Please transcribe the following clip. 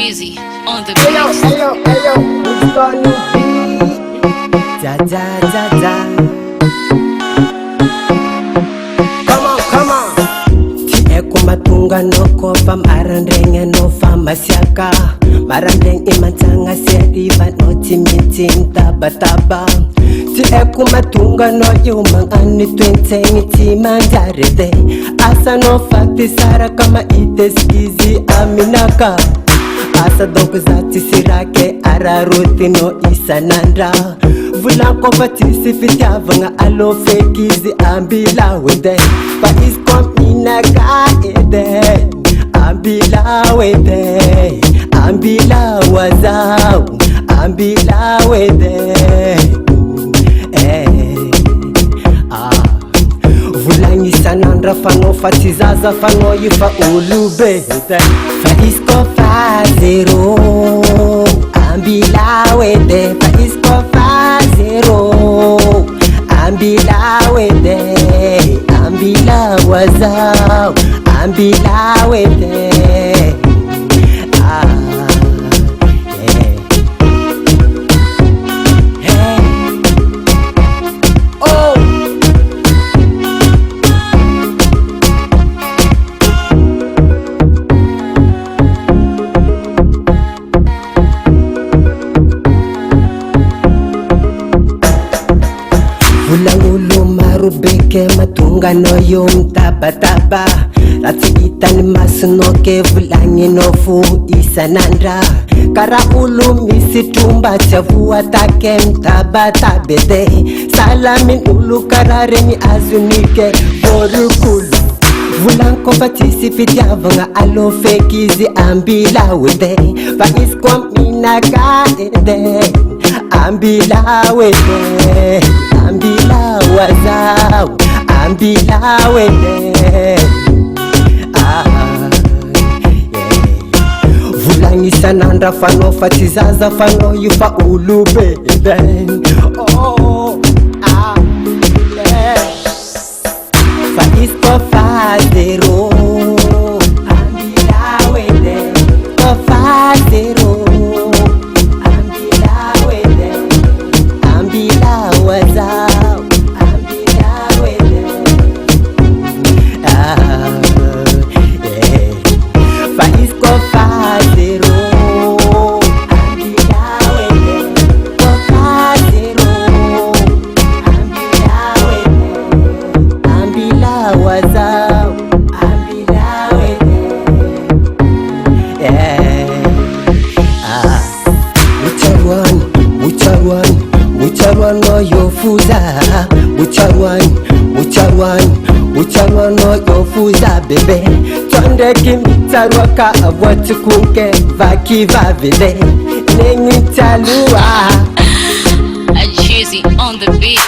Cheesy on the Hello, beat. hello, hello, it's gonna be ja ja ja ja. Come on. Tie kumatunga no kopa marandenge no famasiaka. Marandeng imantanga seriba no timitin taba. Tie kumatunga no yumang ani twenteng timanjarete. Asa no fakti sara kama iteskizi aminaka. Asa doko zati sirake araruti no isanandra. Vulanko batisi fitiavanga alo fekizi ambila wede. Pa iskom inaga ede. Ambila wede. Ambila wazau. Ambila wede. Vulangi sanandra fano fatizaza fano yifa ulube. Fa isko fa zero. Ambila wede. Fa isko fa zero. Ambila wede. Ambila wazau. Ambila wede. Ulangulu marubeke matunga no yung taba. Rati itani masunoke vulangi no fu isanandra. Kara ulu misitumba chavu atake mtaba tabede. Salamin ulu karare mi azunike borukulu. Vulanko batisi fitiavanga alo fekizi ambila wede. Pa iskwam inaga ede. Ambila wede. Ambila wazau. Ambila wede. Vulangi sanandra fano fatizaza fano yufa ulube. Fa isko fa zero. Ambila wede. Ko fa zero. Ambila wede. Ambila wazau. Ambila wede. Fa isko fa zero. Ambila wede. Ko fa zero. Ambila wede. Ambila wazau. Ambila wede. Mucharwan no yofuza. Mucharwan no yofuza bebe. Twende kimitarwa ka abwati kunke vaki vavile. Nengi talua. Cheesy on the beat.